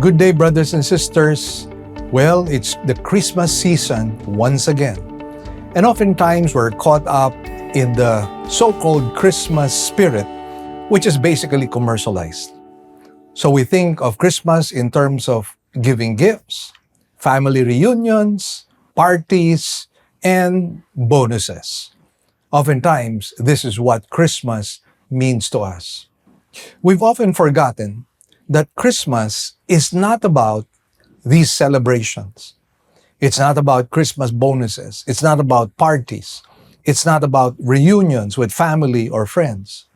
Good day, brothers and sisters. Well, it's the Christmas season once again. And oftentimes we're caught up in the so-called Christmas spirit, which is basically commercialized. So we think of Christmas in terms of giving gifts, family reunions, parties, and bonuses. Oftentimes, this is what Christmas means to us. We've often forgotten that Christmas is not about these celebrations. It's not about Christmas bonuses. It's not about parties. It's not about reunions with family or friends.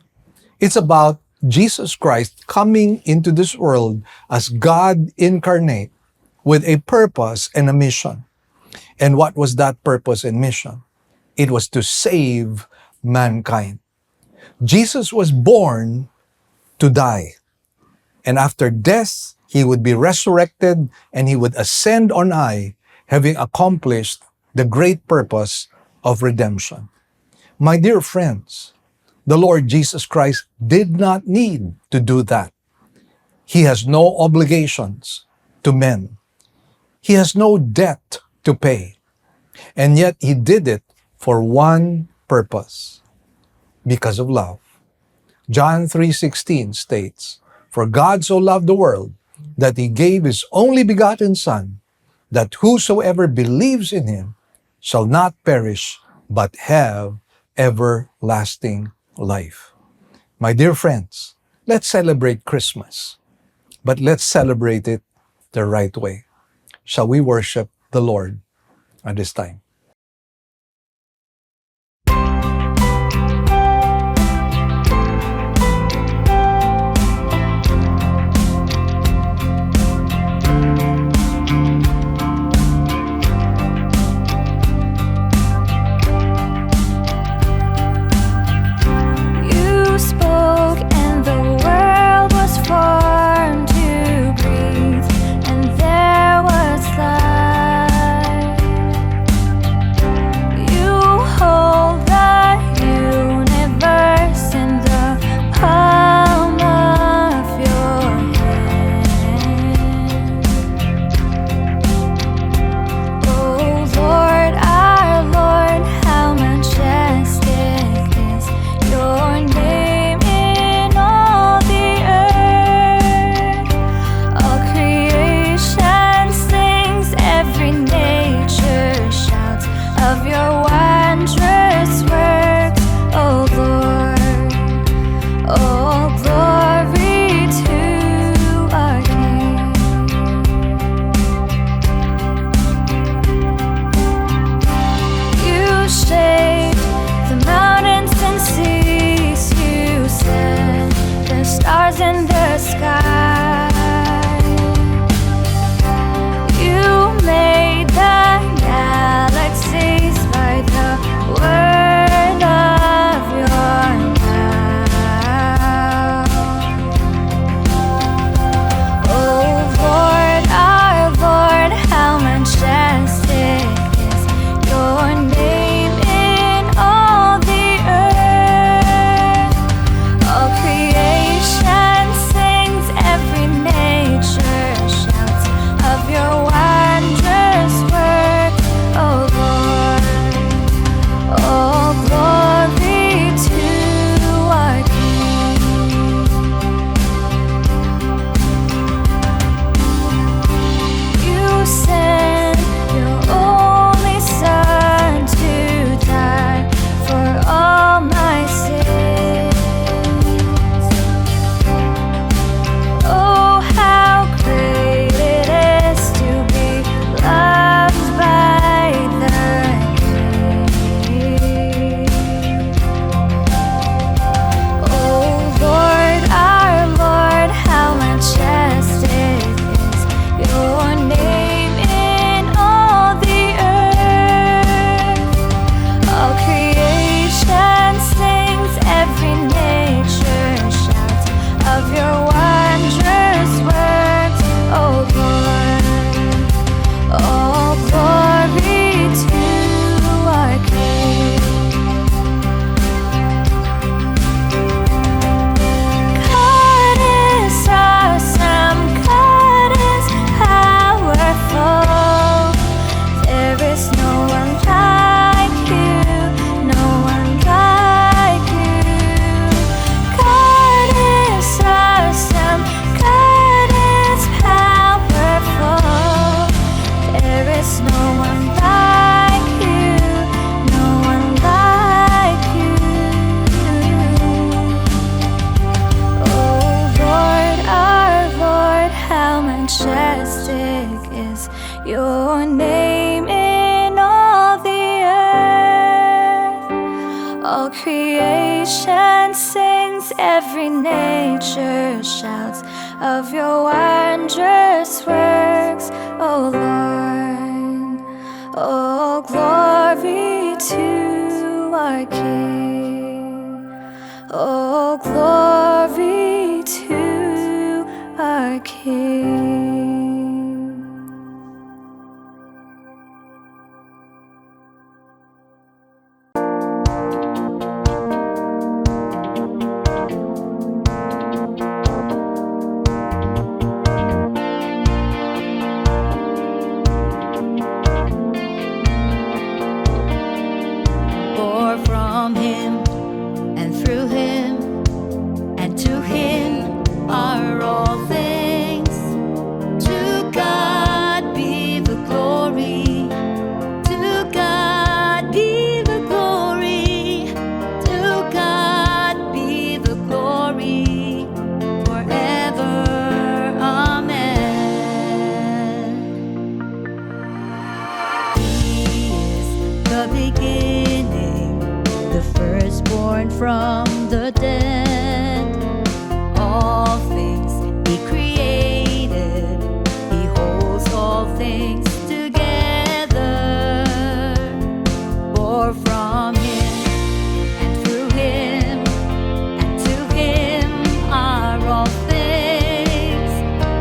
It's about Jesus Christ coming into this world as God incarnate with a purpose and a mission. And what was that purpose and mission? It was to save mankind. Jesus was born to die. And after death, he would be resurrected and he would ascend on high, having accomplished the great purpose of redemption. My dear friends, the Lord Jesus Christ did not need to do that. He has no obligations to men. He has no debt to pay. And yet he did it for one purpose, because of love. John 3:16 states, "For God so loved the world that he gave his only begotten Son, that whosoever believes in him shall not perish, but have everlasting life." My dear friends, let's celebrate Christmas, but let's celebrate it the right way. Shall we worship the Lord at this time? your name in all the earth. All creation sings, every nature shouts of your wondrous works, O Lord. Oh, glory to our King. Oh, glory to our King. For from him and through him and to him are all things. To God be the glory. To God be the glory. To God be the glory forever. Amen. He is the beginning, the firstborn from the dead. All things he created, he holds all things together. For from him and through him and to him are all things.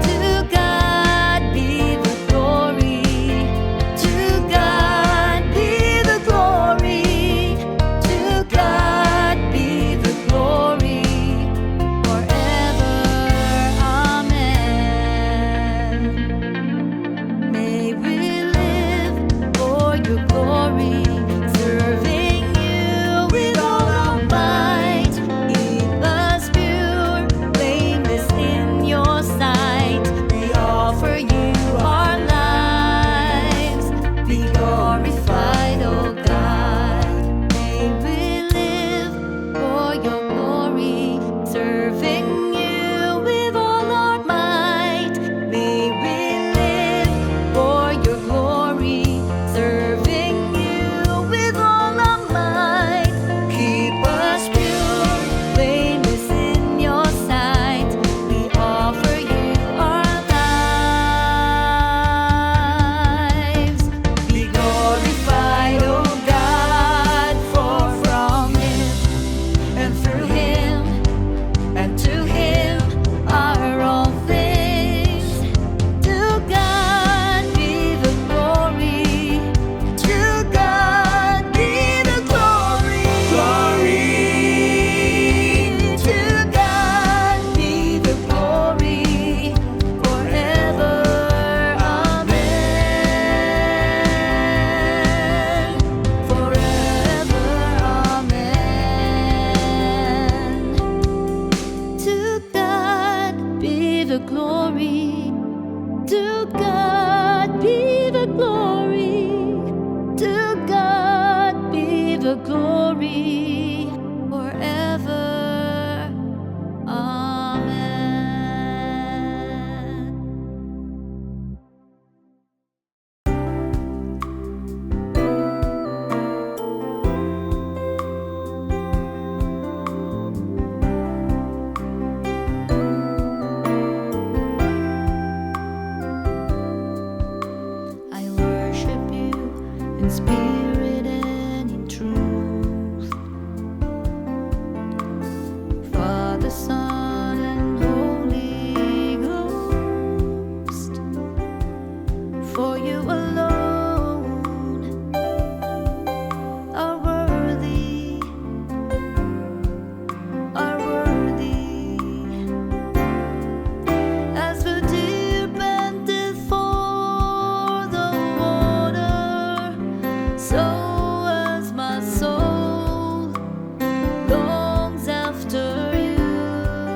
To God be the glory. To God be the glory. To God be the glory forever. Amen. May we live for your glory, serving you with all our might. Keep us pure, blameless in your sight. We offer you our lives. Be glorified, O God. May we live for your glory, serving you with all our might. May we live for your glory, serving you with all our might. Keep us pure, blameless in your sight. We offer you our lives. Be glorified, O God, for from him and through him and to him are all things. To God be the glory. To God be the glory. Glory. To God be the glory forever. Amen. Forever. Amen. To God be the glory. To God be the glory. To God be the glory forever. Amen. I worship you in spirit and in truth. Father, Son, and Holy Ghost. For you alone are worthy, are worthy. As the deer panteth for the water, so as my soul longs after you.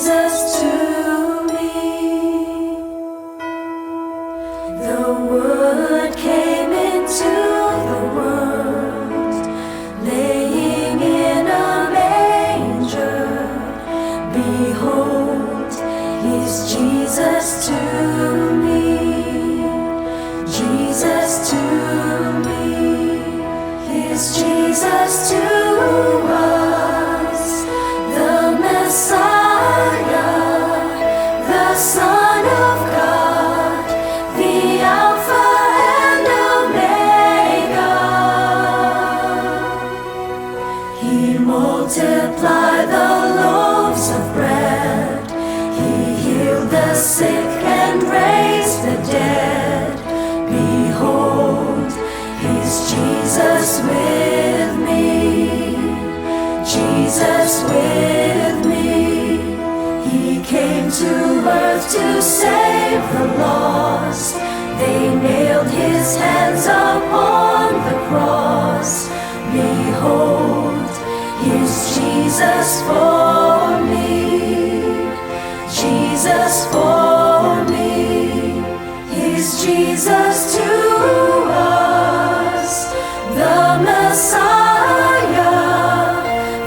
Jesus to me. The Word came into the world, laying in a manger. Behold, He's Jesus to me. Jesus to me. He's Jesus to us, the Messiah, the Son of God, the Alpha and Omega. He multiplied the loaves of bread, He healed the sick and raised the dead. Behold, He's Jesus with me, Jesus with me. He came to earth to save the lost. They nailed His hands upon the cross. Behold, He's Jesus for me, Jesus for me. He's Jesus to us, the Messiah,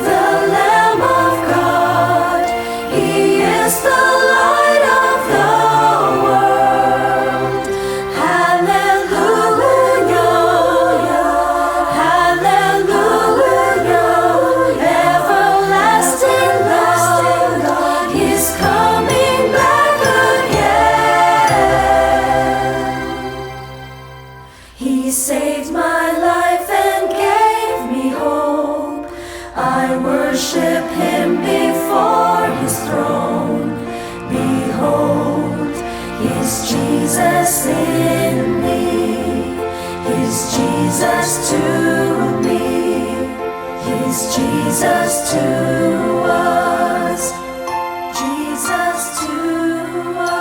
the Lamb of God. He is the light of the world. Hallelujah, hallelujah. Everlasting God is coming back again. He saved my life and gave me hope. I worship Him before His throne. Behold, His Jesus in me, His Jesus to me, His Jesus to us, Jesus to us.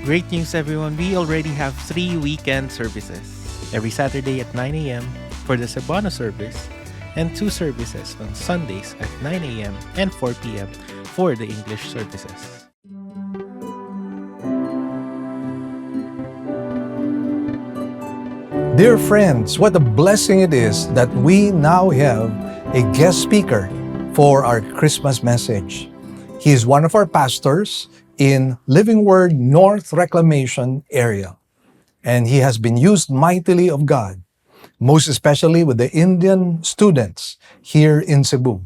Great news, everyone. We already have 3 weekend services. Every Saturday at 9 a.m. for the Cebuano service, and 2 services on Sundays at 9 a.m. and 4 p.m. for the English services. Dear friends, what a blessing it is that we now have a guest speaker for our Christmas message. He is one of our pastors in Living Word North Reclamation area, and he has been used mightily of God, most especially with the Indian students here in Cebu.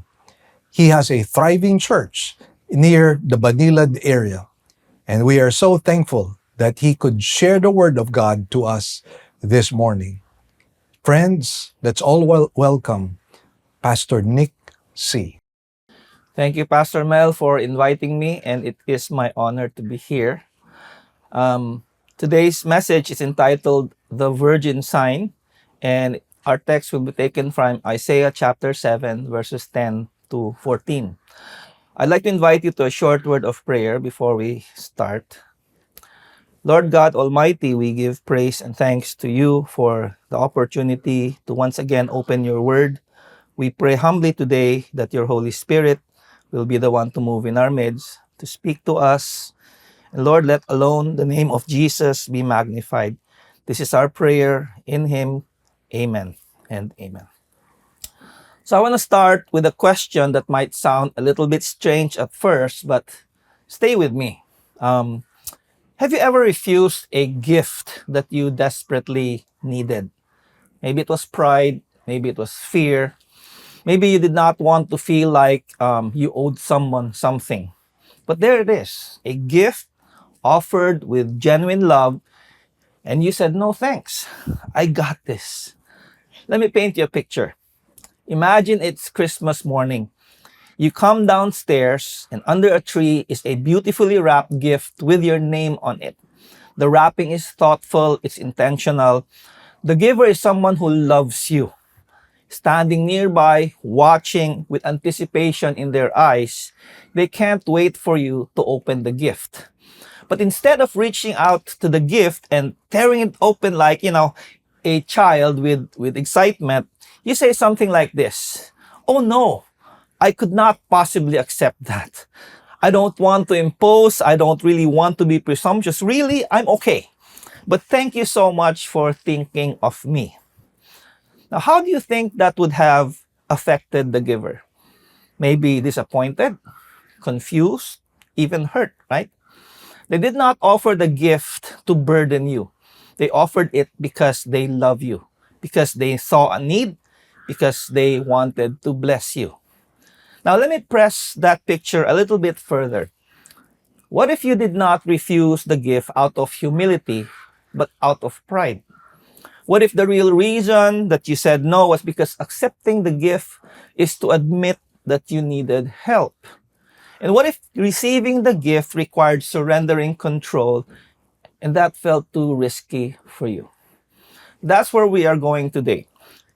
He has a thriving church near the Banilad area, and we are so thankful that he could share the word of God to us this morning. Friends, let's all welcome Pastor Nick C. Thank you, Pastor Mel, for inviting me, and it is my honor to be here. Today's message is entitled The Virgin Sign, and our text will be taken from Isaiah chapter 7, verses 10 to 14. I'd like to invite you to a short word of prayer before we start. Lord God Almighty, we give praise and thanks to you for the opportunity to once again open your word. We pray humbly today that your Holy Spirit will be the one to move in our midst, to speak to us. And Lord, let alone the name of Jesus be magnified. This is our prayer in Him. Amen and amen. So I want to start with a question that might sound a little bit strange at first, but stay with me. Have you ever refused a gift that you desperately needed? Maybe it was pride, maybe it was fear, maybe you did not want to feel like you owed someone something. But there it is, a gift offered with genuine love, and you said, no thanks, I got this. Let me paint you a picture. Imagine it's Christmas morning. You come downstairs, and under a tree is a beautifully wrapped gift with your name on it. The wrapping is thoughtful, it's intentional. The giver is someone who loves you, standing nearby, watching with anticipation in their eyes. They can't wait for you to open the gift. But instead of reaching out to the gift and tearing it open like, a child with excitement, you say something like this: "Oh no, I could not possibly accept that. I don't want to impose. I don't really want to be presumptuous. Really, I'm okay. But thank you so much for thinking of me." Now, how do you think that would have affected the giver? Maybe disappointed, confused, even hurt, right? They did not offer the gift to burden you. They offered it because they love you, because they saw a need, because they wanted to bless you. Now, let me press that picture a little bit further. What if you did not refuse the gift out of humility, but out of pride? What if the real reason that you said no was because accepting the gift is to admit that you needed help? And what if receiving the gift required surrendering control and that felt too risky for you? That's where we are going today.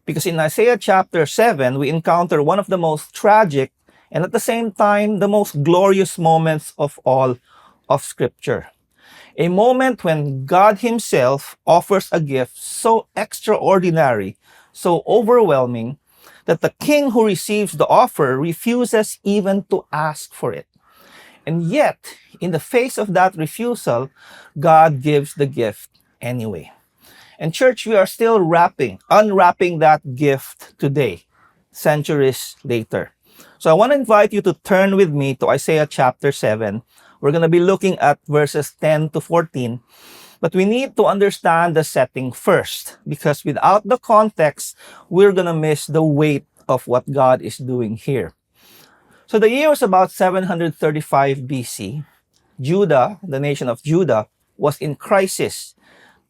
Because in Isaiah chapter 7, we encounter one of the most tragic and at the same time the most glorious moments of all of Scripture. A moment when God Himself offers a gift so extraordinary, so overwhelming, that the king who receives the offer refuses even to ask for it. And yet, in the face of that refusal, God gives the gift anyway. And church, we are still unwrapping that gift today, centuries later. So I want to invite you to turn with me to Isaiah chapter 7. We're going to be looking at verses 10 to 14. But we need to understand the setting first, because without the context, we're going to miss the weight of what God is doing here. So the year was about 735 BC. Judah, the nation of Judah, was in crisis.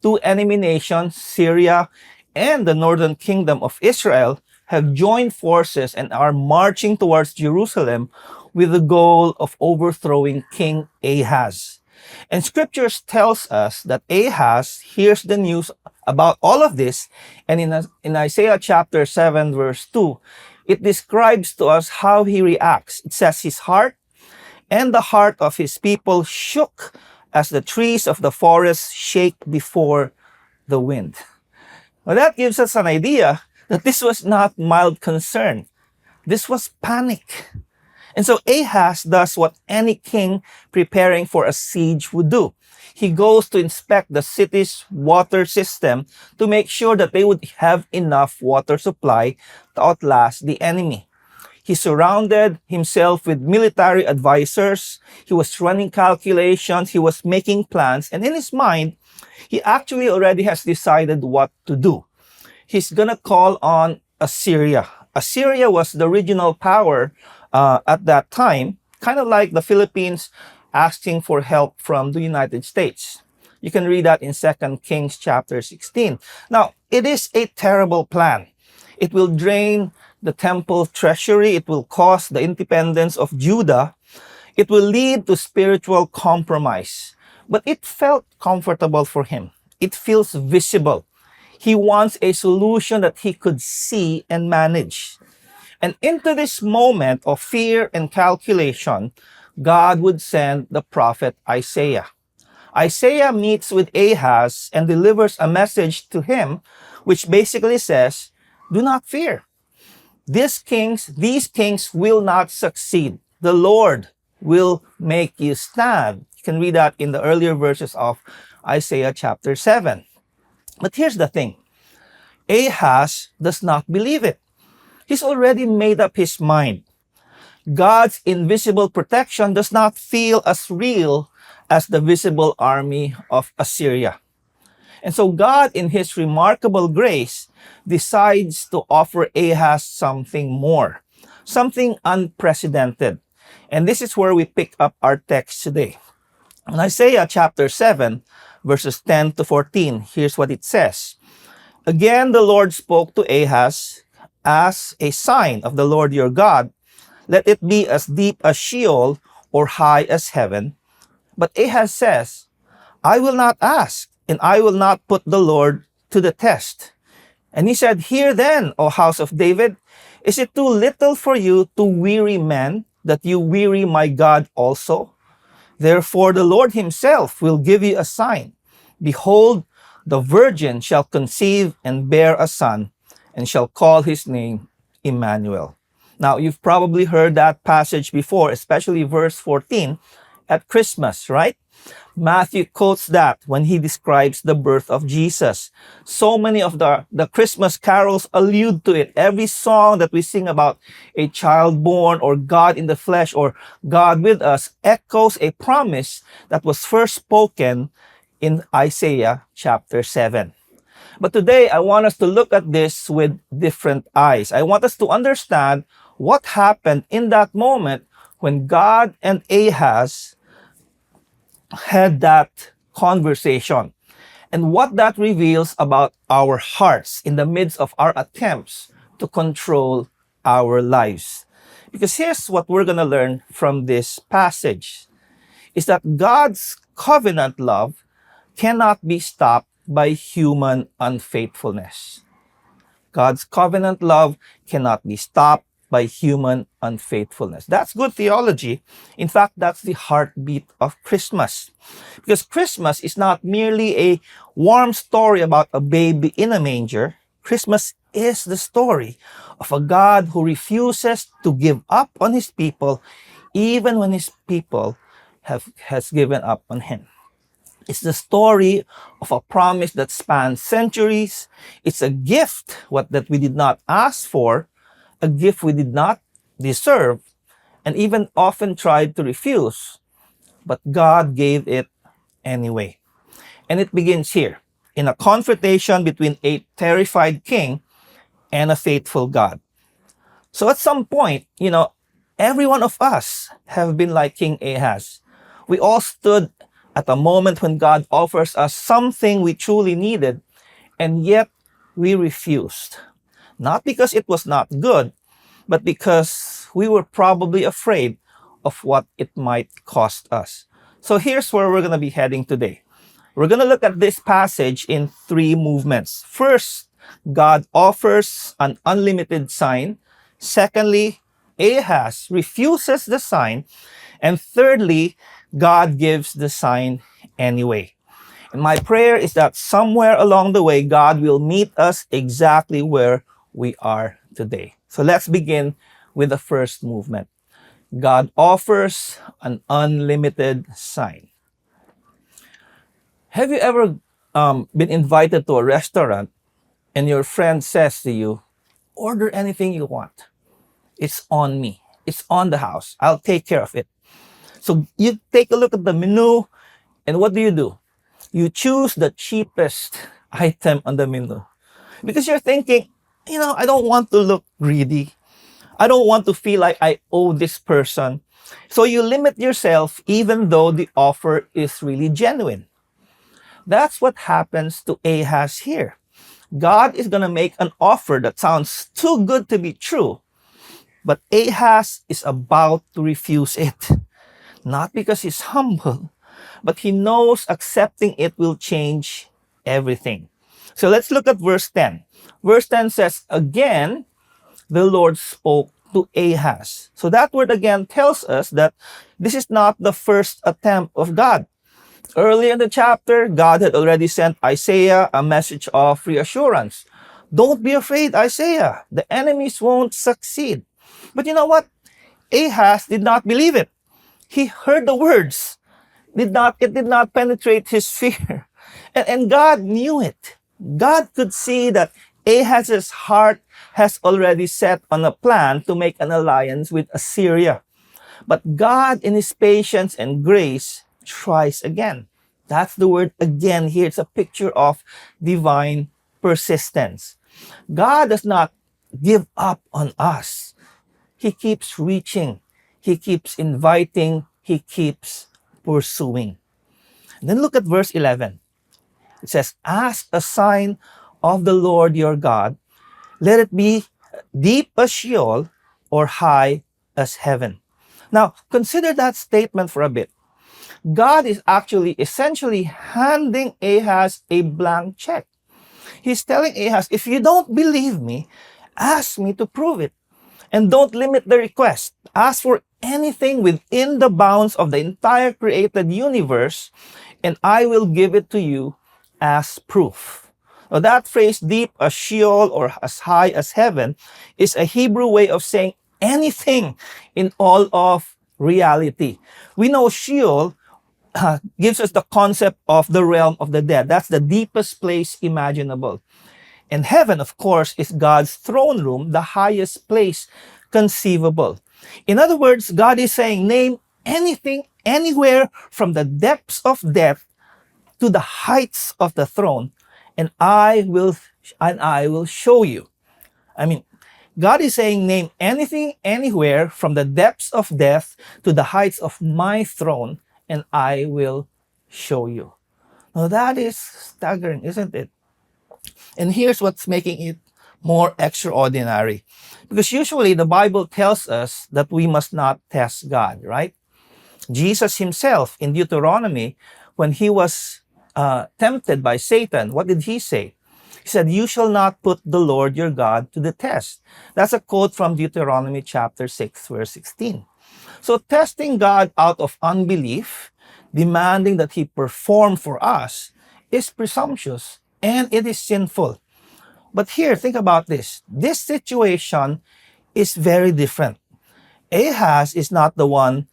Two enemy nations, Syria and the northern kingdom of Israel, have joined forces and are marching towards Jerusalem with the goal of overthrowing King Ahaz. And scriptures tells us that Ahaz hears the news about all of this, and in Isaiah chapter 7 verse 2, it describes to us how he reacts. It says his heart and the heart of his people shook as the trees of the forest shake before the wind. Well, that gives us an idea that this was not mild concern. This was panic. And so Ahaz does what any king preparing for a siege would do. He goes to inspect the city's water system to make sure that they would have enough water supply to outlast the enemy. He surrounded himself with military advisors. He was running calculations. He was making plans. And in his mind, he actually already has decided what to do. He's going to call on Assyria. Assyria was the regional power at that time, kind of like the Philippines asking for help from the United States. You can read that in 2 Kings chapter 16. Now, it is a terrible plan. It will drain the temple treasury. It will cost the independence of Judah. It will lead to spiritual compromise. But it felt comfortable for him. It feels visible. He wants a solution that he could see and manage. And into this moment of fear and calculation, God would send the prophet Isaiah. Isaiah meets with Ahaz and delivers a message to him, which basically says, do not fear. These kings will not succeed. The Lord will make you stand. You can read that in the earlier verses of Isaiah chapter 7. But here's the thing. Ahaz does not believe it. He's already made up his mind. God's invisible protection does not feel as real as the visible army of Assyria. And so God, in His remarkable grace, decides to offer Ahaz something more, something unprecedented. And this is where we pick up our text today. In Isaiah chapter 7, verses 10 to 14, here's what it says. Again, the Lord spoke to Ahaz, as a sign of the Lord your God, let it be as deep as Sheol or high as heaven. But Ahaz says, I will not ask, and I will not put the Lord to the test. And he said, Hear then, O house of David, is it too little for you to weary men, that you weary my God also? Therefore the Lord himself will give you a sign. Behold, the virgin shall conceive and bear a son, and shall call his name Emmanuel. Now, you've probably heard that passage before, especially verse 14 at Christmas, right? Matthew quotes that when he describes the birth of Jesus. So many of the Christmas carols allude to it. Every song that we sing about a child born or God in the flesh or God with us echoes a promise that was first spoken in Isaiah chapter 7. But today, I want us to look at this with different eyes. I want us to understand what happened in that moment when God and Ahaz had that conversation and what that reveals about our hearts in the midst of our attempts to control our lives. Because here's what we're going to learn from this passage is that God's covenant love cannot be stopped by human unfaithfulness. God's covenant love cannot be stopped by human unfaithfulness. That's good theology. In fact, that's the heartbeat of Christmas. Because Christmas is not merely a warm story about a baby in a manger. Christmas is the story of a God who refuses to give up on his people, even when his people has given up on him. It's the story of a promise that spans centuries. It's a gift that we did not ask for, a gift we did not deserve, and even often tried to refuse. But God gave it anyway. And it begins here, in a confrontation between a terrified king and a faithful God. So at some point, every one of us have been like King Ahaz. We all stood at a moment when God offers us something we truly needed, and yet we refused. Not because it was not good, but because we were probably afraid of what it might cost us. So here's where we're going to be heading today. We're going to look at this passage in three movements. First, God offers an unlimited sign. Secondly, Ahaz refuses the sign. And thirdly, God gives the sign anyway. And my prayer is that somewhere along the way, God will meet us exactly where we are today. So let's begin with the first movement. God offers an unlimited sign. Have you ever been invited to a restaurant and your friend says to you, order anything you want. It's on me. It's on the house. I'll take care of it. So you take a look at the menu, and what do? You choose the cheapest item on the menu. Because you're thinking, I don't want to look greedy. I don't want to feel like I owe this person. So you limit yourself even though the offer is really genuine. That's what happens to Ahaz here. God is going to make an offer that sounds too good to be true. But Ahaz is about to refuse it. Not because he's humble, but he knows accepting it will change everything. So let's look at verse 10. Verse 10 says, Again, the Lord spoke to Ahaz. So that word again tells us that this is not the first attempt of God. Earlier in the chapter, God had already sent Isaiah a message of reassurance. Don't be afraid, Isaiah. The enemies won't succeed. But you know what? Ahaz did not believe it. He heard the words. It did not penetrate his fear. And God knew it. God could see that Ahaz's heart has already set on a plan to make an alliance with Assyria. But God, in his patience and grace, tries again. That's the word again here. It's a picture of divine persistence. God does not give up on us. He keeps reaching. He keeps inviting. He keeps pursuing. And then look at verse 11. It says, Ask a sign of the Lord your God. Let it be deep as Sheol or high as heaven. Now, consider that statement for a bit. God is actually essentially handing Ahaz a blank check. He's telling Ahaz, if you don't believe me, ask me to prove it. And don't limit the request. Ask for anything within the bounds of the entire created universe, and I will give it to you as proof. Now, that phrase, deep as Sheol or as high as heaven, is a Hebrew way of saying anything in all of reality. We know Sheol gives us the concept of the realm of the dead. That's the deepest place imaginable. And heaven, of course, is God's throne room, the highest place conceivable. In other words, God is saying, name anything, anywhere from the depths of death to the heights of the throne, and I will show you. I mean, God is saying, name anything, anywhere from the depths of death to the heights of my throne, and I will show you. Now that is staggering, isn't it? And here's what's making it more extraordinary. Because usually the Bible tells us that we must not test God, right? Jesus himself in Deuteronomy, when he was tempted by Satan, what did he say? He said, you shall not put the Lord your God to the test. That's a quote from Deuteronomy chapter 6, verse 16. So testing God out of unbelief, demanding that he perform for us, is presumptuous and it is sinful. But here, think about this. This situation is very different. Ahaz is not the one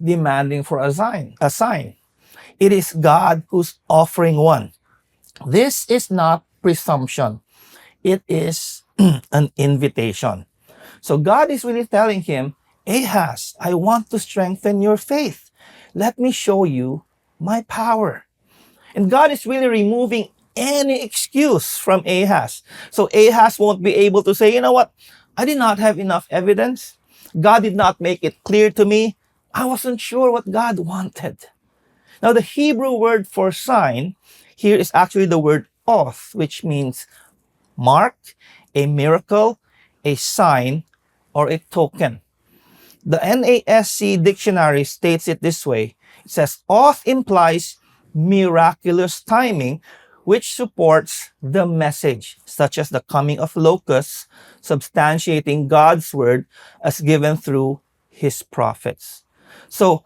demanding for a sign. It is God who's offering one. This is not presumption. It is an invitation. So God is really telling him, Ahaz, I want to strengthen your faith. Let me show you my power. And God is really removing any excuse from Ahaz. So Ahaz won't be able to say, you know what? I did not have enough evidence. God did not make it clear to me. I wasn't sure what God wanted. Now, the Hebrew word for sign here is actually the word oth, which means mark, a miracle, a sign, or a token. The NASC dictionary states it this way. It says, oth implies miraculous timing, which supports the message, such as the coming of locusts, substantiating God's word as given through his prophets. So,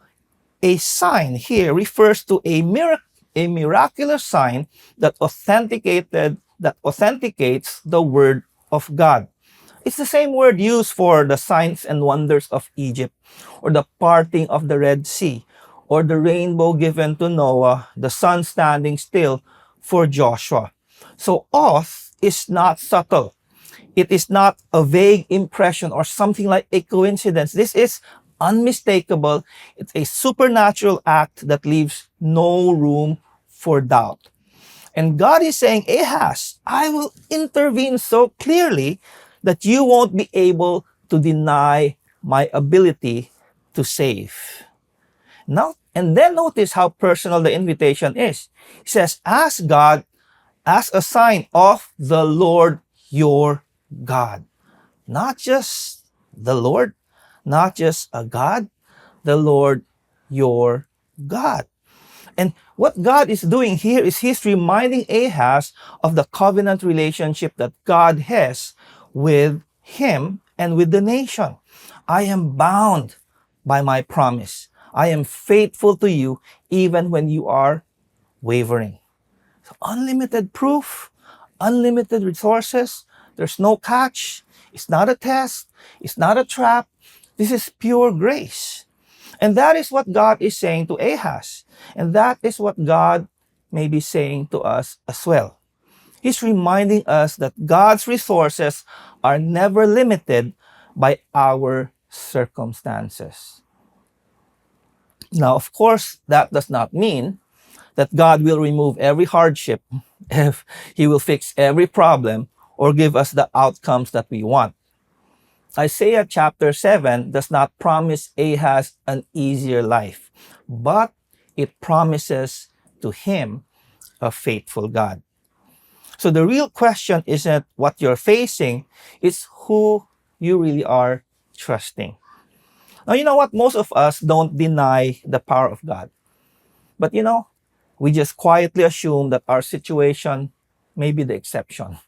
a sign here refers to a miraculous sign that authenticates the word of God. It's the same word used for the signs and wonders of Egypt, or the parting of the Red Sea, or the rainbow given to Noah, the sun standing still for Joshua. So oath is not subtle. It is not a vague impression or something like a coincidence. This is unmistakable. It's a supernatural act that leaves no room for doubt. And God is saying, Ahaz, I will intervene so clearly that you won't be able to deny my ability to save. Now, and then notice how personal the invitation is. He says, ask God as a sign of the Lord your God. Not just the Lord, not just a God, the Lord your God. And what God is doing here is he's reminding Ahaz of the covenant relationship that God has with him and with the nation. I am bound by my promise. I am faithful to you even when you are wavering. So unlimited proof, unlimited resources. There's no catch. It's not a test. It's not a trap. This is pure grace. And that is what God is saying to Ahaz. And that is what God may be saying to us as well. He's reminding us that God's resources are never limited by our circumstances. Now, of course, that does not mean that God will remove every hardship, if he will fix every problem, or give us the outcomes that we want. Isaiah chapter 7 does not promise Ahaz an easier life, but it promises to him a faithful God. So the real question isn't what you're facing, it's who you really are trusting. Now, you know what? Most of us don't deny the power of God. But we just quietly assume that our situation may be the exception.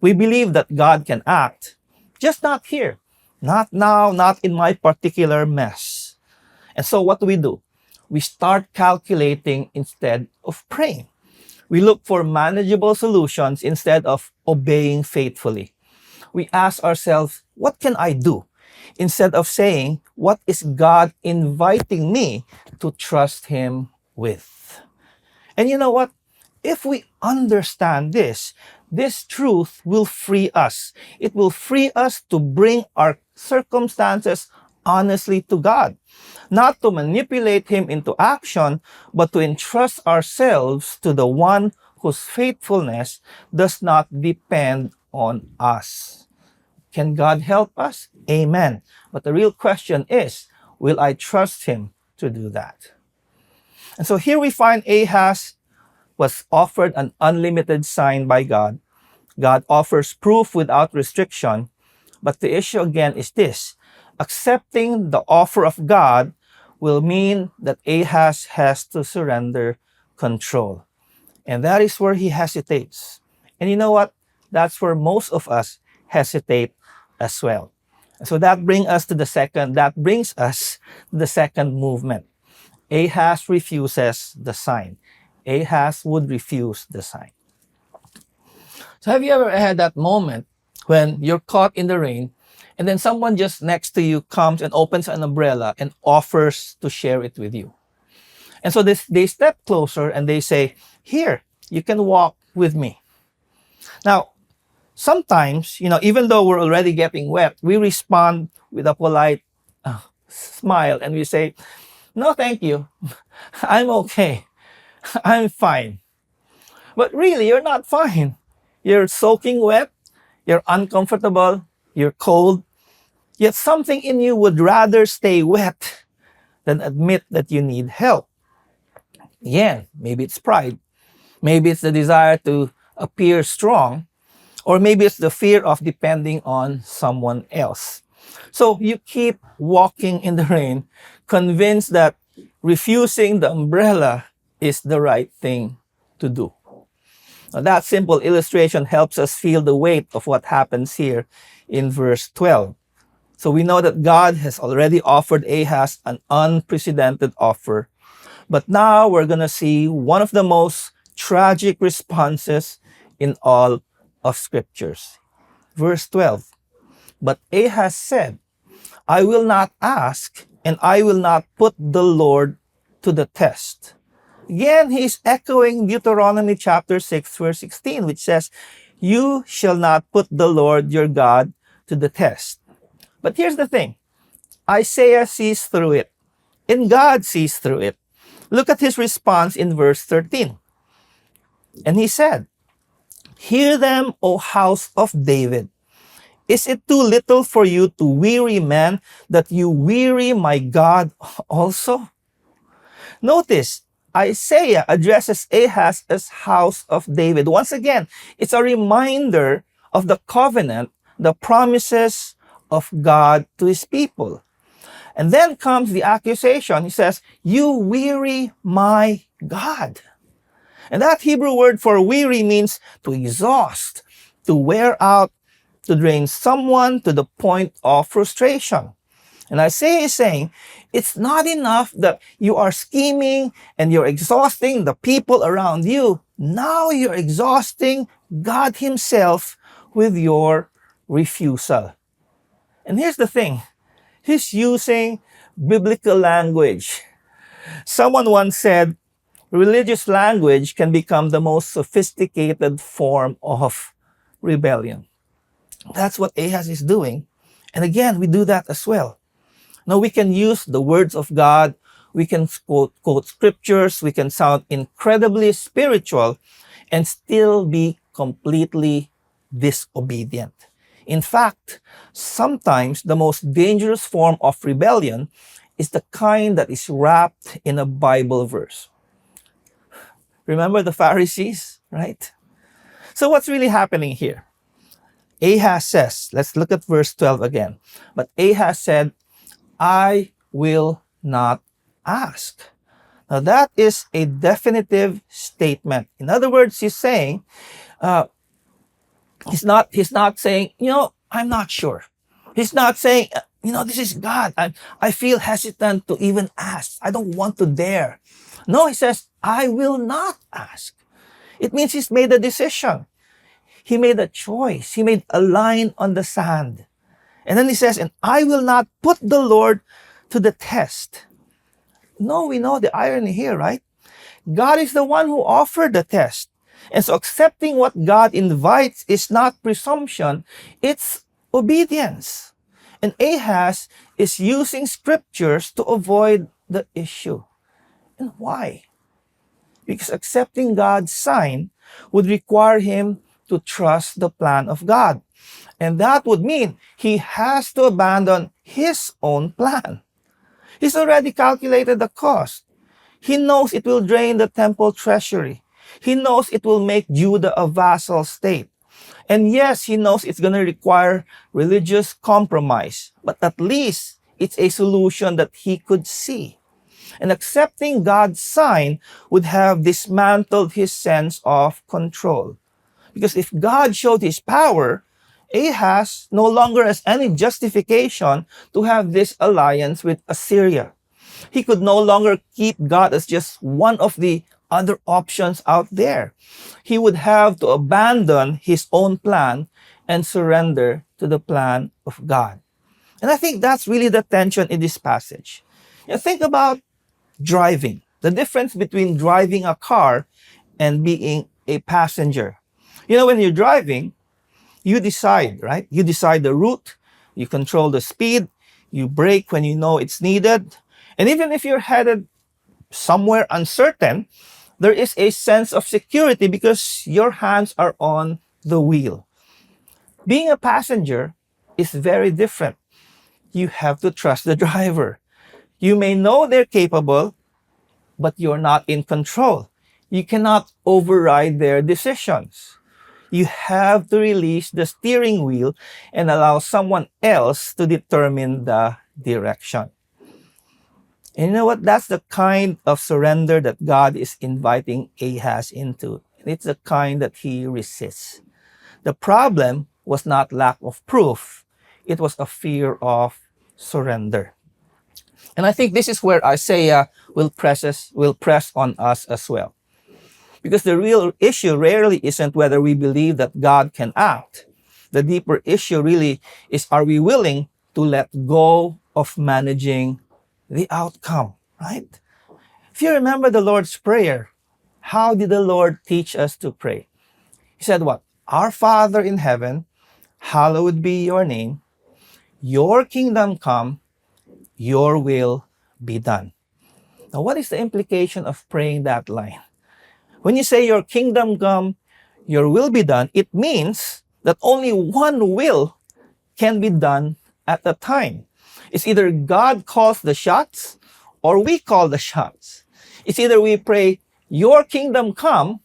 We believe that God can act, just not here, not now, not in my particular mess. And so what do? We start calculating instead of praying. We look for manageable solutions instead of obeying faithfully. We ask ourselves, what can I do? Instead of saying, what is God inviting me to trust Him with? And you know what? If we understand this truth will free us. It will free us to bring our circumstances honestly to God. Not to manipulate Him into action, but to entrust ourselves to the one whose faithfulness does not depend on us. Can God help us? Amen. But the real question is, will I trust Him to do that? And so here we find Ahaz was offered an unlimited sign by God. God offers proof without restriction. But the issue again is this: accepting the offer of God will mean that Ahaz has to surrender control. And that is where he hesitates. And you know what? That's where most of us hesitate as well. So that brings us to the second movement. Ahaz refuses the sign. Ahaz would refuse the sign. So have you ever had that moment when you're caught in the rain and then someone just next to you comes and opens an umbrella and offers to share it with you? And so they step closer and they say, here, you can walk with me. Now, sometimes, even though we're already getting wet, we respond with a polite smile and we say, no, thank you. I'm okay. I'm fine. But really, you're not fine. You're soaking wet. You're uncomfortable. You're cold. Yet something in you would rather stay wet than admit that you need help. Again, maybe it's pride. Maybe it's the desire to appear strong. Or maybe it's the fear of depending on someone else. So you keep walking in the rain, convinced that refusing the umbrella is the right thing to do. Now, that simple illustration helps us feel the weight of what happens here in verse 12. So we know that God has already offered Ahaz an unprecedented offer. But now we're going to see one of the most tragic responses in all of scriptures. Verse 12. But Ahaz said, I will not ask, and I will not put the Lord to the test. Again, he's echoing Deuteronomy chapter 6, verse 16, which says, you shall not put the Lord your God to the test. But here's the thing. Isaiah sees through it, and God sees through it. Look at his response in verse 13. And he said, hear them, O house of David. Is it too little for you to weary men that you weary my God also? Notice, Isaiah addresses Ahaz as house of David. Once again, it's a reminder of the covenant, the promises of God to his people. And then comes the accusation. He says, you weary my God. And that Hebrew word for weary means to exhaust, to wear out, to drain someone to the point of frustration. And Isaiah is saying, it's not enough that you are scheming and you're exhausting the people around you. Now you're exhausting God himself with your refusal. And here's the thing. He's using biblical language. Someone once said, religious language can become the most sophisticated form of rebellion. That's what Ahaz is doing. And again, we do that as well. Now, we can use the words of God. We can quote scriptures. We can sound incredibly spiritual and still be completely disobedient. In fact, sometimes the most dangerous form of rebellion is the kind that is wrapped in a Bible verse. Remember the Pharisees, right? So what's really happening here? Ahaz says, let's look at verse 12 again. But Ahaz said, I will not ask. Now that is a definitive statement. In other words, he's saying, he's not saying, I'm not sure. He's not saying, this is God. I feel hesitant to even ask. I don't want to dare. No, he says, I will not ask. It means he's made a decision. He made a choice. He made a line on the sand. And then he says, and I will not put the Lord to the test. No, we know the irony here, right? God is the one who offered the test. And so accepting what God invites is not presumption, it's obedience. And Ahaz is using scriptures to avoid the issue. And why? Because accepting God's sign would require him to trust the plan of God. And that would mean he has to abandon his own plan. He's already calculated the cost. He knows it will drain the temple treasury. He knows it will make Judah a vassal state. And yes, he knows it's going to require religious compromise. But at least it's a solution that he could see. And accepting God's sign would have dismantled his sense of control. Because if God showed his power, Ahaz no longer has any justification to have this alliance with Assyria. He could no longer keep God as just one of the other options out there. He would have to abandon his own plan and surrender to the plan of God. And I think that's really the tension in this passage. Think about driving. The difference between driving a car and being a passenger. When you're driving, you decide, right? You decide the route, you control the speed, you brake when you know it's needed. And even if you're headed somewhere uncertain, there is a sense of security because your hands are on the wheel. Being a passenger is very different. You have to trust the driver. You may know they're capable, but you're not in control. You cannot override their decisions. You have to release the steering wheel and allow someone else to determine the direction. And you know what? That's the kind of surrender that God is inviting Ahaz into. It's the kind that he resists. The problem was not lack of proof. It was a fear of surrender. And I think this is where Isaiah will press on us as well. Because the real issue rarely isn't whether we believe that God can act. The deeper issue really is, are we willing to let go of managing the outcome, right? If you remember the Lord's Prayer, how did the Lord teach us to pray? He said what? Our Father in heaven, hallowed be your name. Your kingdom come, your will be done. Now, what is the implication of praying that line? When you say your kingdom come, your will be done, it means that only one will can be done at a time. It's either God calls the shots or we call the shots. It's either we pray, your kingdom come,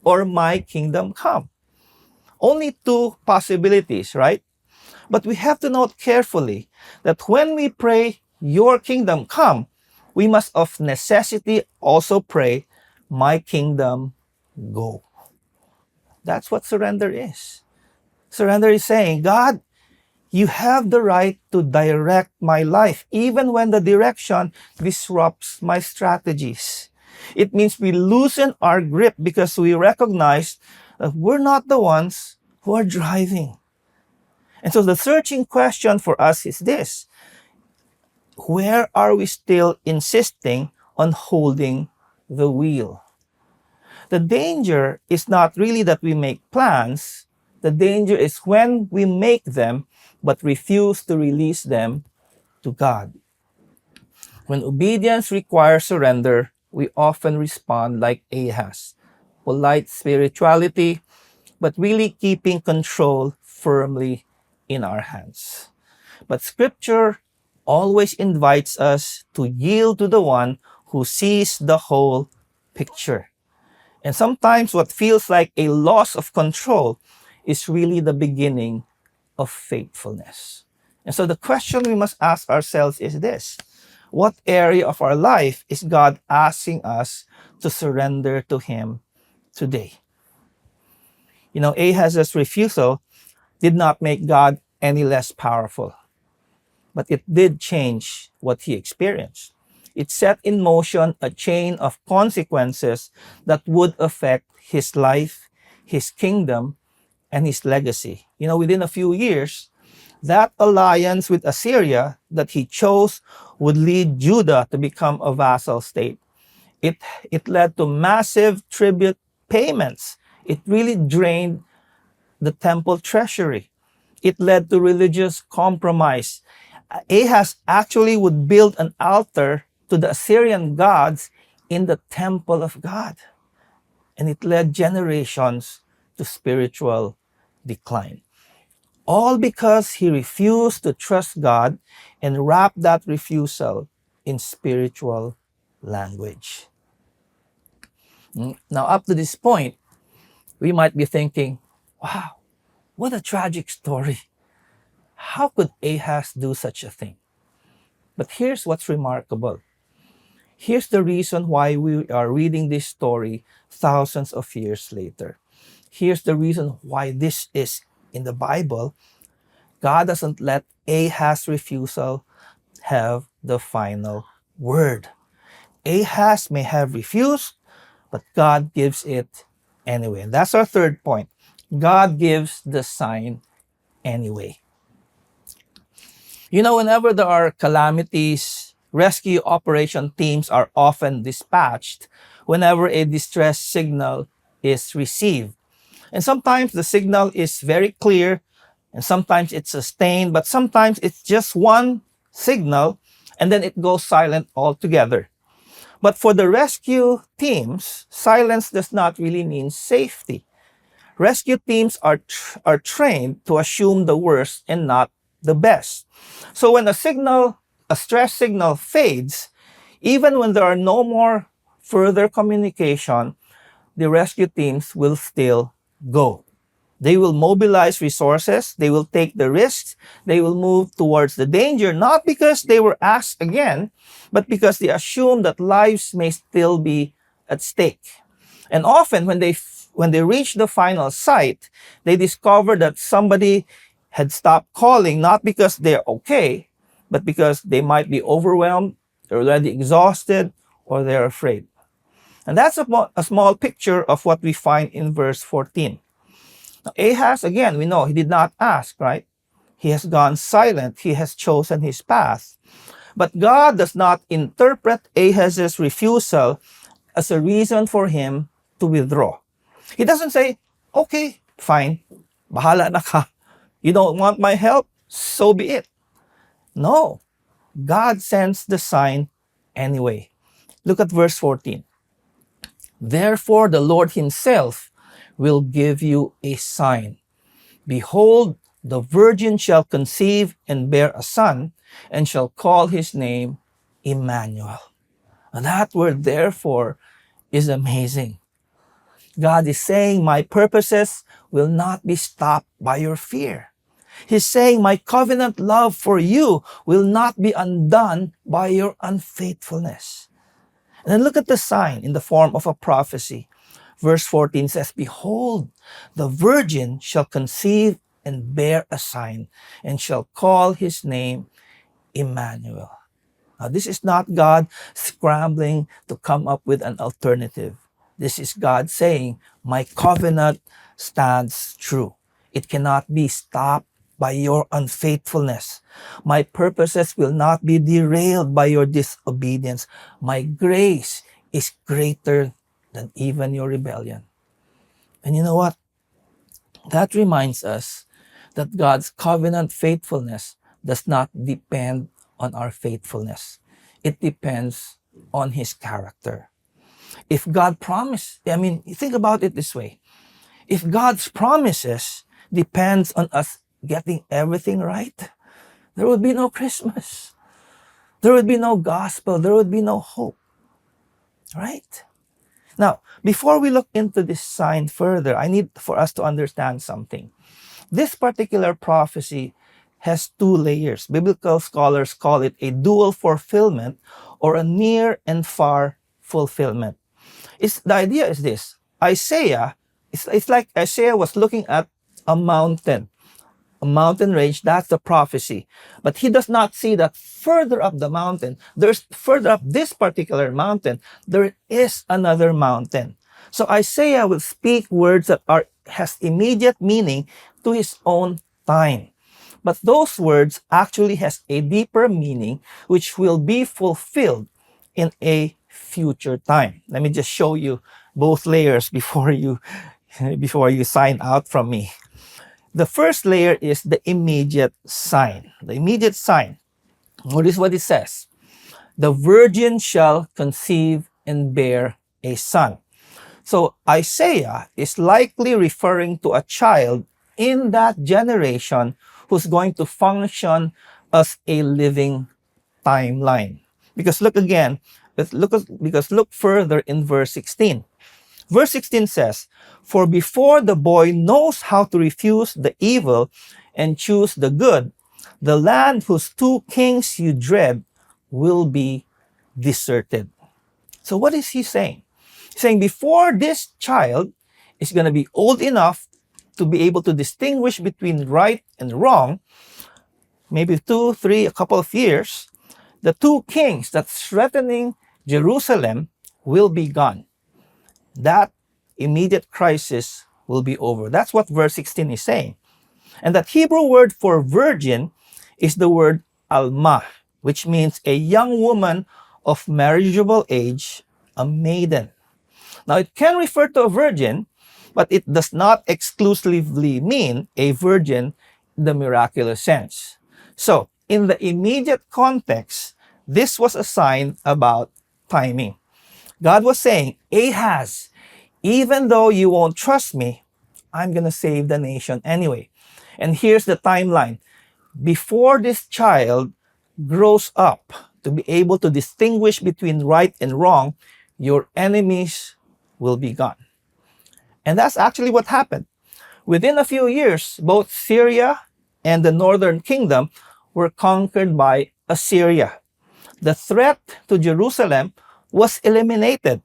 or my kingdom come. Only two possibilities, right? But we have to note carefully that when we pray, your kingdom come, we must of necessity also pray, my kingdom go. That's what surrender is. Surrender is saying, God, you have the right to direct my life, even when the direction disrupts my strategies. It means we loosen our grip because we recognize that we're not the ones who are driving. And so the searching question for us is this: where are we still insisting on holding the wheel? The danger is not really that we make plans. The danger is when we make them but refuse to release them to God. When obedience requires surrender, we often respond like Ahaz, polite spirituality, but really keeping control firmly in our hands. But Scripture always invites us to yield to the one who sees the whole picture. And sometimes what feels like a loss of control is really the beginning of faithfulness. And so the question we must ask ourselves is this: what area of our life is God asking us to surrender to Him today? You know, Ahaz's refusal did not make God any less powerful, but it did change what he experienced. It set in motion a chain of consequences that would affect his life, his kingdom, and his legacy. You know, within a few years, that alliance with Assyria that he chose would lead Judah to become a vassal state. It led to massive tribute payments. It really drained the temple treasury. It led to religious compromise. Ahaz actually would build an altar to the Assyrian gods in the temple of God. And it led generations to spiritual decline. All because he refused to trust God and wrapped that refusal in spiritual language. Now, up to this point, we might be thinking, wow, what a tragic story. How could Ahaz do such a thing? But here's what's remarkable. Here's the reason why we are reading this story thousands of years later. Here's the reason why this is in the Bible. God doesn't let Ahaz's refusal have the final word. Ahaz may have refused, but God gives it anyway. And that's our third point. God gives the sign anyway. You know, whenever there are calamities, rescue operation teams are often dispatched whenever a distress signal is received. And sometimes the signal is very clear, and sometimes it's sustained, but sometimes it's just one signal and then it goes silent altogether. But for the rescue teams, silence does not really mean safety. Rescue teams are trained to assume the worst and not the best. So when a stress signal fades, even when there are no more further communication, the rescue teams will still go. They will mobilize resources, they will take the risks, they will move towards the danger, not because they were asked again, but because they assume that lives may still be at stake. And often when they reach the final site, they discover that somebody had stopped calling, not because they're okay, but because they might be overwhelmed, they're already exhausted, or they're afraid. And that's a small picture of what we find in verse 14. Now, Ahaz, again, we know he did not ask, right? He has gone silent. He has chosen his path. But God does not interpret Ahaz's refusal as a reason for him to withdraw. He doesn't say, okay, fine, bahala na ka. You don't want my help? So be it. No, God sends the sign anyway. Look at verse 14. Therefore, the Lord himself will give you a sign. Behold, the virgin shall conceive and bear a son, and shall call his name Emmanuel. And that word, therefore, is amazing. God is saying, my purposes will not be stopped by your fear. He's saying, my covenant love for you will not be undone by your unfaithfulness. And then look at the sign in the form of a prophecy. Verse 14 says, behold, the virgin shall conceive and bear a son, and shall call his name Emmanuel. Now, this is not God scrambling to come up with an alternative. This is God saying, my covenant stands true. It cannot be stopped by your unfaithfulness. My purposes will not be derailed by your disobedience. My grace is greater than even your rebellion. And you know what? That reminds us that God's covenant faithfulness does not depend on our faithfulness. It depends on his character. If God promised, think about it this way. If God's promises depends on us getting everything right, there would be no Christmas. There would be no gospel. There would be no hope. Right? Now, before we look into this sign further, I need for us to understand something. This particular prophecy has two layers. Biblical scholars call it a dual fulfillment or a near and far fulfillment. The idea is this. It's like Isaiah was looking at a mountain range. That's the prophecy. But he does not see that further up the mountain, there's further up this particular mountain, there is another mountain. So Isaiah will speak words that has immediate meaning to his own time. But those words actually has a deeper meaning which will be fulfilled in a future time. Let me just show you both layers before you sign out from me. The first layer is the immediate sign. The immediate sign. Notice what it says. The virgin shall conceive and bear a son. So Isaiah is likely referring to a child in that generation who's going to function as a living timeline. Because look further in verse 16. Verse 16 says, "For before the boy knows how to refuse the evil and choose the good, the land whose two kings you dread will be deserted." So what is he saying? He's saying before this child is going to be old enough to be able to distinguish between right and wrong, maybe 2, 3, a couple of years, the two kings that's threatening Jerusalem will be gone. That immediate crisis will be over. That's what verse 16 is saying. And that Hebrew word for virgin is the word alma, which means a young woman of marriageable age, a maiden. Now, it can refer to a virgin, but it does not exclusively mean a virgin in the miraculous sense. So, in the immediate context, this was a sign about timing. God was saying, Ahaz, even though you won't trust me, I'm going to save the nation anyway. And here's the timeline. Before this child grows up to be able to distinguish between right and wrong, your enemies will be gone. And that's actually what happened. Within a few years, both Syria and the northern kingdom were conquered by Assyria. The threat to Jerusalem was eliminated.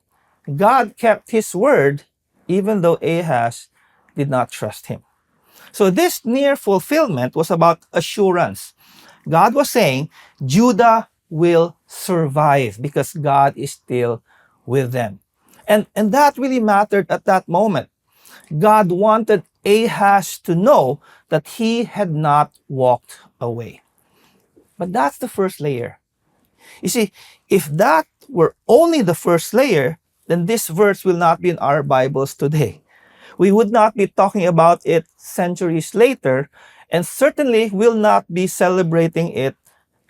God kept his word even though Ahaz did not trust him. So this near fulfillment was about assurance. God was saying Judah will survive because God is still with them. And that really mattered at that moment. God wanted Ahaz to know that he had not walked away. But that's the first layer. You see, if that were only the first layer, then this verse will not be in our Bibles today. We would not be talking about it centuries later, and certainly will not be celebrating it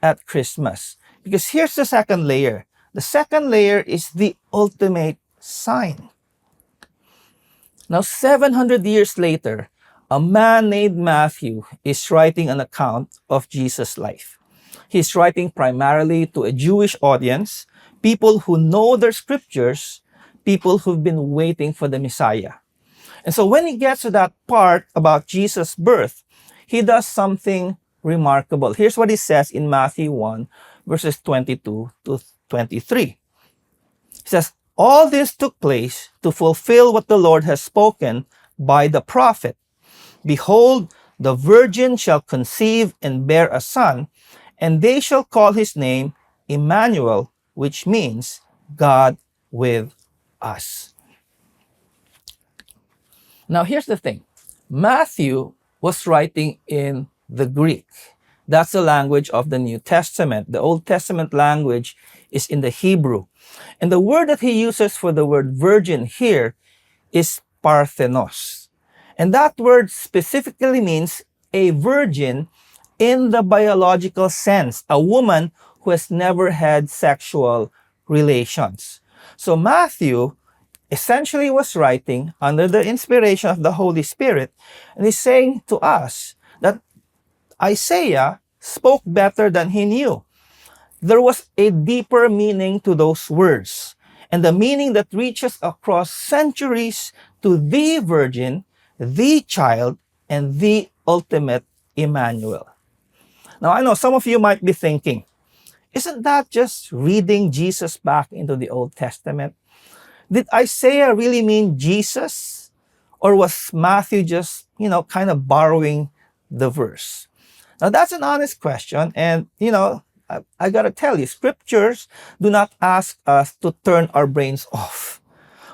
at Christmas. Because here's the second layer. The second layer is the ultimate sign. Now, 700 years later, a man named Matthew is writing an account of Jesus' life. He's writing primarily to a Jewish audience, people who know their scriptures, people who've been waiting for the Messiah. And so when he gets to that part about Jesus' birth, he does something remarkable. Here's what he says in Matthew 1, verses 22 to 23. He says, "All this took place to fulfill what the Lord has spoken by the prophet. Behold, the virgin shall conceive and bear a son, and they shall call his name Emmanuel, which means God with us." Now, here's the thing. Matthew was writing in the Greek. That's the language of the New Testament. The Old Testament language is in the Hebrew. And the word that he uses for the word virgin here is parthenos. And that word specifically means a virgin in the biological sense, a woman who has never had sexual relations. So Matthew essentially was writing under the inspiration of the Holy Spirit, and he's saying to us that Isaiah spoke better than he knew. There was a deeper meaning to those words. and the meaning that reaches across centuries to the virgin, the child, and the ultimate Emmanuel. Now, I know some of you might be thinking, isn't that just reading Jesus back into the Old Testament? Did Isaiah really mean Jesus? Or was Matthew just, kind of borrowing the verse? Now, that's an honest question. And, I got to tell you, scriptures do not ask us to turn our brains off.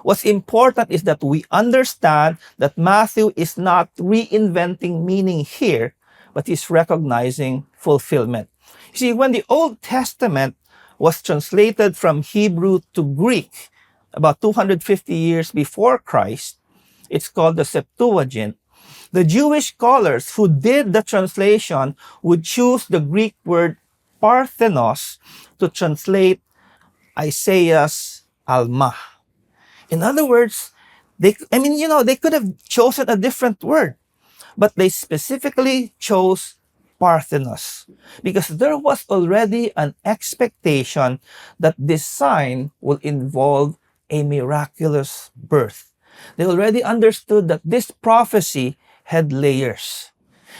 What's important is that we understand that Matthew is not reinventing meaning here, but he's recognizing fulfillment. You see, when the Old Testament was translated from Hebrew to Greek about 250 years before Christ, it's called the Septuagint. The Jewish scholars who did the translation would choose the Greek word Parthenos to translate Isaiah's Alma. In other words, they could have chosen a different word, but they specifically chose Parthenos because there was already an expectation that this sign will involve a miraculous birth. They already understood that this prophecy had layers.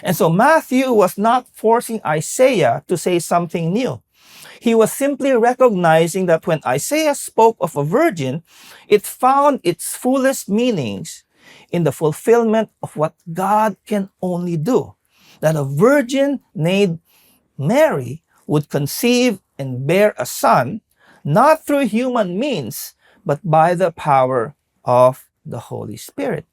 And so Matthew was not forcing Isaiah to say something new. He was simply recognizing that when Isaiah spoke of a virgin, it found its fullest meanings in the fulfillment of what God can only do. That a virgin named Mary would conceive and bear a son, not through human means, but by the power of the Holy Spirit.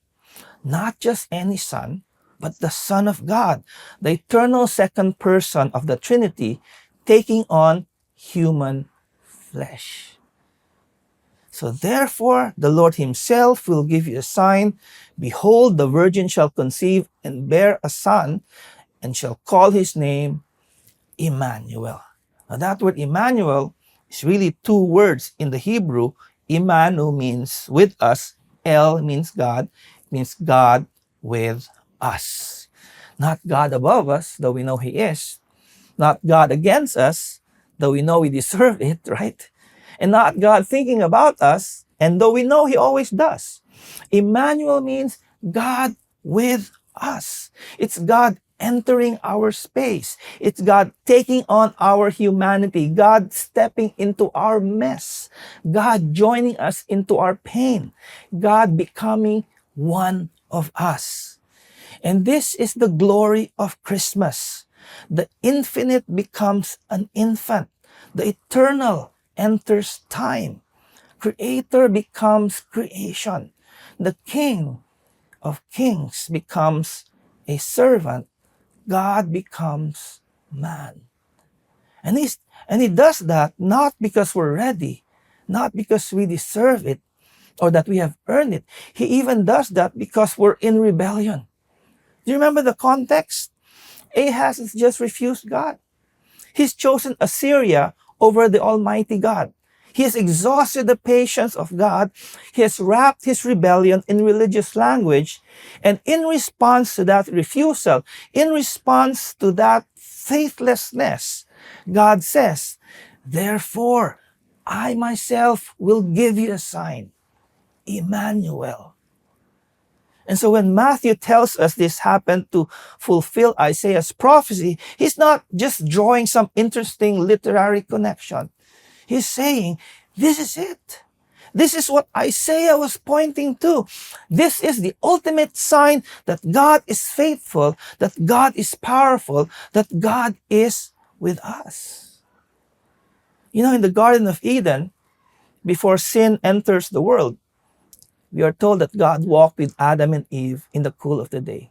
Not just any son, but the Son of God, the eternal second person of the Trinity, taking on human flesh. So therefore, the Lord himself will give you a sign. Behold, the virgin shall conceive and bear a son, and shall call his name Emmanuel. Now that word Emmanuel is really two words in the Hebrew. Immanu means with us. El means God. It means God with us. Not God above us, though we know he is. Not God against us, though we know we deserve it, right? And not God thinking about us, and though we know he always does. Emmanuel means God with us. It's God entering our space. It's God taking on our humanity. God stepping into our mess. God joining us into our pain. God becoming one of us. And this is the glory of Christmas. The infinite becomes an infant. The eternal enters time. Creator becomes creation. The King of Kings becomes a servant. God becomes man. And he does that not because we're ready, not because we deserve it or that we have earned it. He even does that because we're in rebellion. Do you remember the context? Ahaz has just refused God. He's chosen Assyria over the Almighty God. He has exhausted the patience of God. He has wrapped his rebellion in religious language. And in response to that refusal, in response to that faithlessness, God says, therefore, I myself will give you a sign, Emmanuel. And so when Matthew tells us this happened to fulfill Isaiah's prophecy, he's not just drawing some interesting literary connection. He's saying, this is it. This is what Isaiah was pointing to. This is the ultimate sign that God is faithful, that God is powerful, that God is with us. You know, in the Garden of Eden, before sin enters the world, we are told that God walked with Adam and Eve in the cool of the day.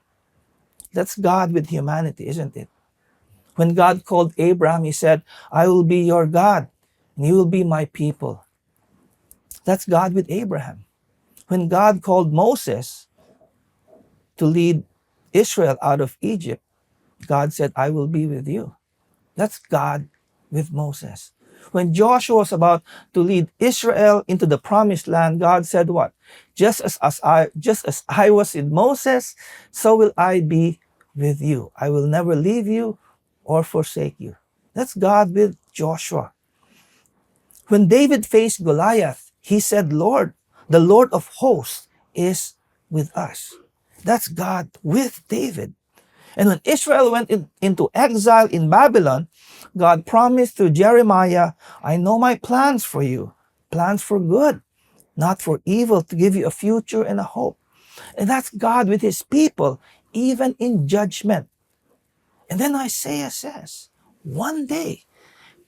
That's God with humanity, isn't it? When God called Abraham, he said, I will be your God, and you will be my people. That's God with Abraham. When God called Moses to lead Israel out of Egypt, God said, I will be with you. That's God with Moses. When Joshua was about to lead Israel into the promised land, God said what? Just as I was with Moses, so will I be with you. I will never leave you or forsake you. That's God with Joshua. When David faced Goliath He said, Lord, the Lord of hosts is with us. That's God with David. And when Israel went into exile in Babylon, God promised to Jeremiah, I know my plans for you, plans for good, not for evil, to give you a future and a hope. And that's God with his people, even in judgment. And then Isaiah says, one day,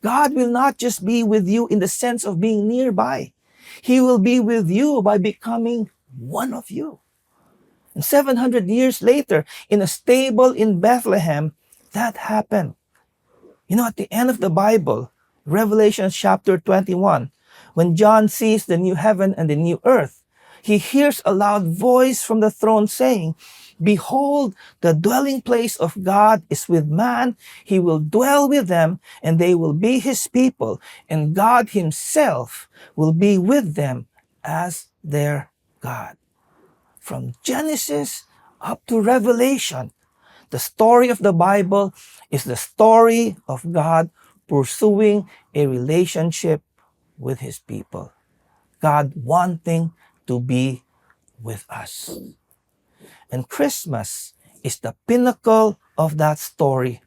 God will not just be with you in the sense of being nearby. He will be with you by becoming one of you. And 700 years later, in a stable in Bethlehem, that happened. You know, at the end of the Bible, Revelation chapter 21, when John sees the new heaven and the new earth, he hears a loud voice from the throne saying, Behold, the dwelling place of God is with man. He will dwell with them, and they will be his people, and God himself will be with them as their God. From Genesis up to Revelation, the story of the Bible is the story of God pursuing a relationship with his people. God wanting to be with us. And Christmas is the pinnacle of that story.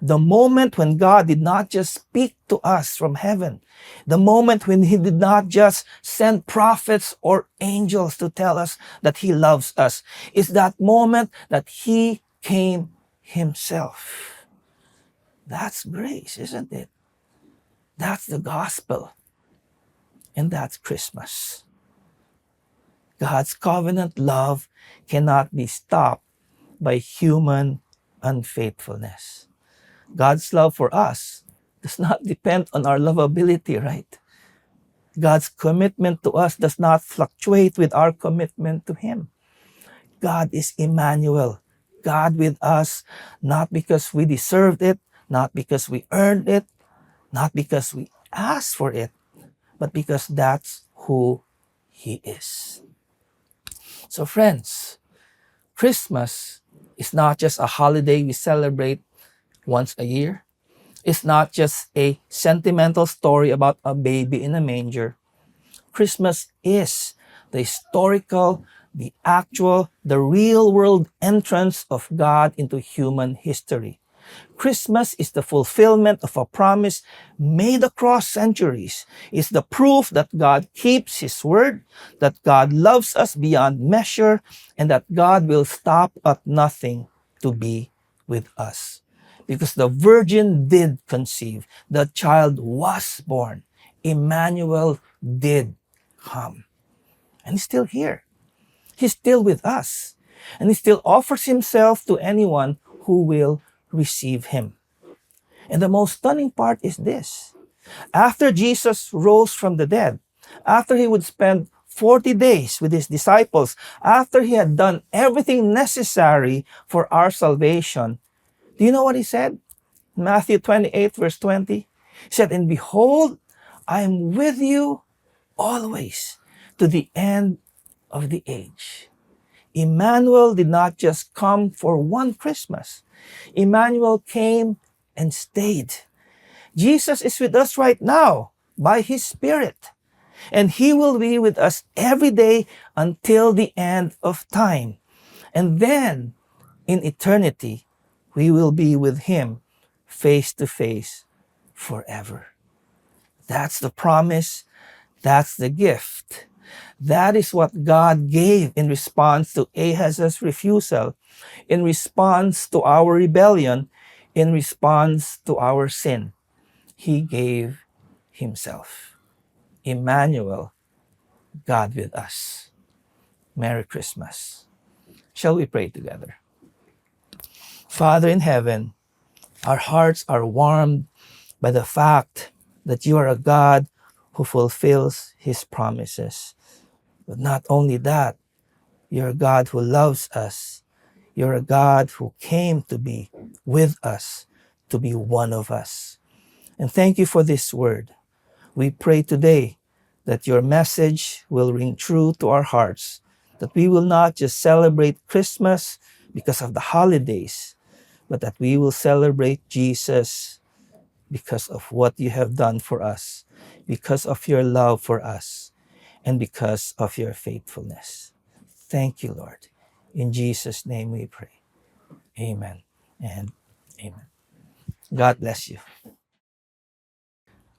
The moment when God did not just speak to us from heaven, the moment when he did not just send prophets or angels to tell us that he loves us, is that moment that he came himself. That's grace, isn't it? That's the gospel. And that's Christmas. God's covenant love cannot be stopped by human unfaithfulness. God's love for us does not depend on our lovability, right? God's commitment to us does not fluctuate with our commitment to him. God is Emmanuel, God with us, not because we deserved it, not because we earned it, not because we asked for it, but because that's who he is. So friends, Christmas is not just a holiday we celebrate once a year. It's not just a sentimental story about a baby in a manger. Christmas is the historical, the actual, the real world entrance of God into human history. Christmas is the fulfillment of a promise made across centuries. It's the proof that God keeps his word, that God loves us beyond measure, and that God will stop at nothing to be with us. Because the virgin did conceive, the child was born, Emmanuel did come. And he's still here. He's still with us. And he still offers himself to anyone who will receive him. And the most stunning part is this. After Jesus rose from the dead, after he would spend 40 days with his disciples, after he had done everything necessary for our salvation, do you know what he said? Matthew 28 verse 20. He said, And behold, I am with you always to the end of the age. Emmanuel did not just come for one Christmas. Emmanuel came and stayed. Jesus is with us right now by his Spirit. And he will be with us every day until the end of time. And then, in eternity, we will be with him face to face forever. That's the promise. That's the gift. That is what God gave in response to Ahaz's refusal, in response to our rebellion, in response to our sin. He gave himself. Emmanuel, God with us. Merry Christmas. Shall we pray together? Father in heaven, our hearts are warmed by the fact that you are a God who fulfills his promises. But not only that, you're a God who loves us. You're a God who came to be with us, to be one of us. And thank you for this word. We pray today that your message will ring true to our hearts, that we will not just celebrate Christmas because of the holidays, but that we will celebrate Jesus because of what you have done for us, because of your love for us. and because of your faithfulness. Thank you, Lord. In Jesus' name we pray. Amen and amen. God bless you.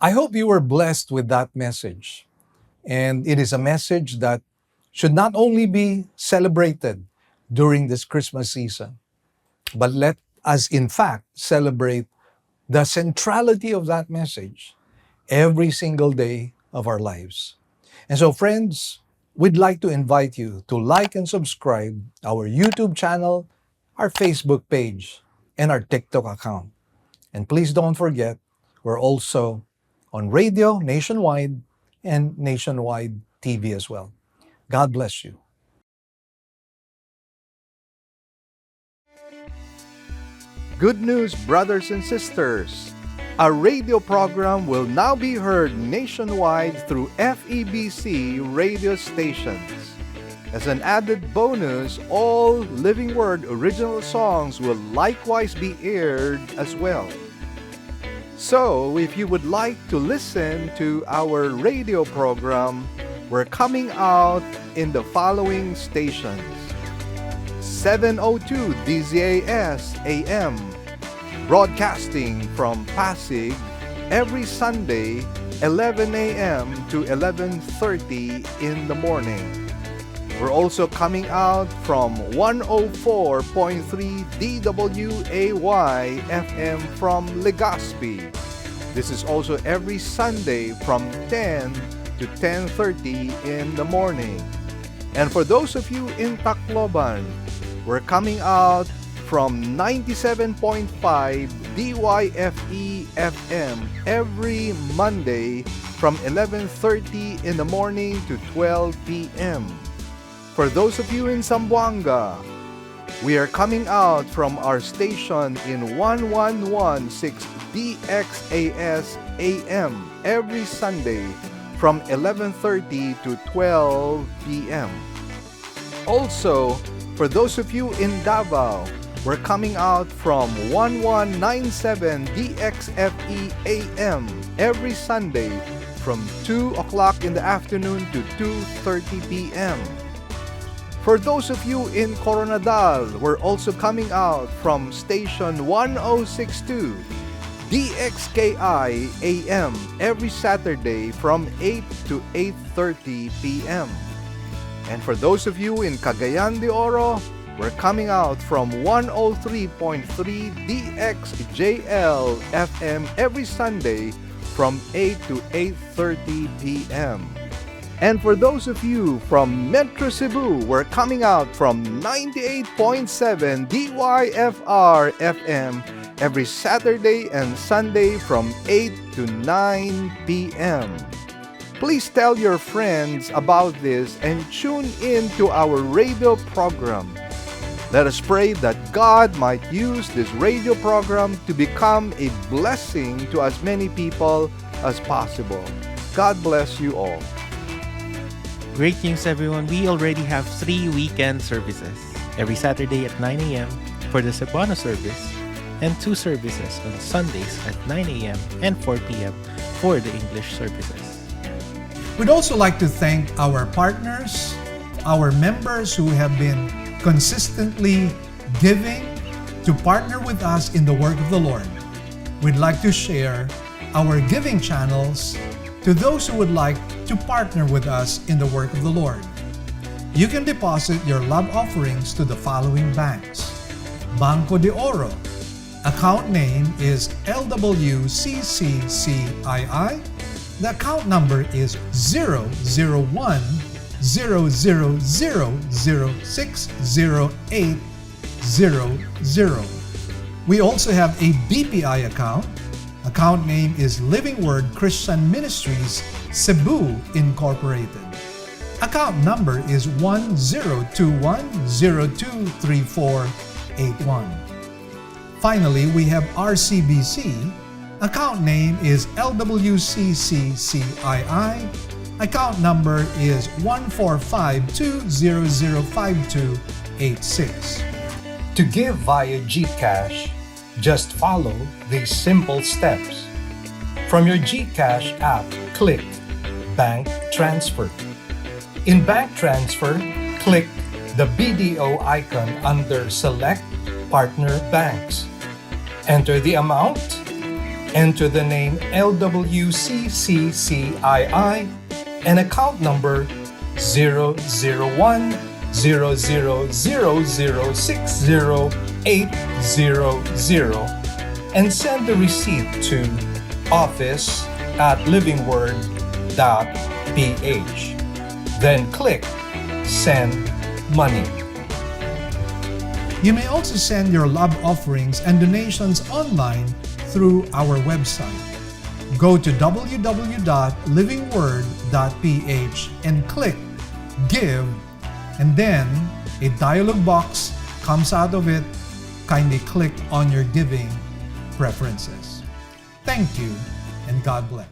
I hope you were blessed with that message. And it is a message that should not only be celebrated during this Christmas season, but let us, in fact, celebrate the centrality of that message every single day of our lives. And so, friends, we'd like to invite you to like and subscribe our YouTube channel, our Facebook page, and our TikTok account. And please don't forget, we're also on radio nationwide and nationwide TV as well. God bless you. Good news, brothers and sisters. Our radio program will now be heard nationwide through FEBC radio stations. As an added bonus, all Living Word original songs will likewise be aired as well. So, if you would like to listen to our radio program, we're coming out in the following stations. 702 DZAS AM, broadcasting from Pasig every Sunday, 11 a.m. to 11:30 in the morning. We're also coming out from 104.3 DWAY FM from Legazpi. This is also every Sunday from 10 to 10:30 in the morning. And for those of you in Tacloban, we're coming out from 97.5 DYFE FM every Monday from 11:30 in the morning to 12 p.m. For those of you in Zamboanga, we are coming out from our station in 1116 DXAS AM every Sunday from 11:30 to 12 p.m. Also, for those of you in Davao, we're coming out from 1197 DXFE AM every Sunday from 2 o'clock in the afternoon to 2:30 p.m. For those of you in Coronadal, we're also coming out from station 1062 DXKI AM every Saturday from 8 to 8:30 p.m. And for those of you in Cagayan de Oro, we're coming out from 103.3 DXJL FM every Sunday from 8 to 8:30 p.m. And for those of you from Metro Cebu, we're coming out from 98.7 DYFR FM every Saturday and Sunday from 8 to 9 p.m. Please tell your friends about this and tune in to our radio program. Let us pray that God might use this radio program to become a blessing to as many people as possible. God bless you all. Great news, everyone. We already have 3 weekend services every Saturday at 9 a.m. for the Cebuano service and 2 services on Sundays at 9 a.m. and 4 p.m. for the English services. We'd also like to thank our partners, our members who have been consistently giving to partner with us in the work of the Lord. We'd like to share our giving channels to those who would like to partner with us in the work of the Lord. You can deposit your love offerings to the following banks. Banco de Oro. Account name is LWCCCII. The account number is 001-000060800. We also have a BPI account. Account name is Living Word Christian Ministries, Cebu Incorporated. Account number is 1021023481. Finally, we have RCBC. Account name is LWCCCII. Account number is 14520052886. To give via GCash, just follow these simple steps. From your GCash app, click Bank Transfer. In bank transfer, click the BDO icon under Select Partner Banks. Enter the amount, enter the name LWCCCII and account number 001-00060-800 and send the receipt to office@livingword.ph. Then click Send Money. You may also send your love offerings and donations online through our website. Go to www.livingword.ph and click Give, and then a dialog box comes out of it. Kindly click on your giving preferences. Thank you, and God bless.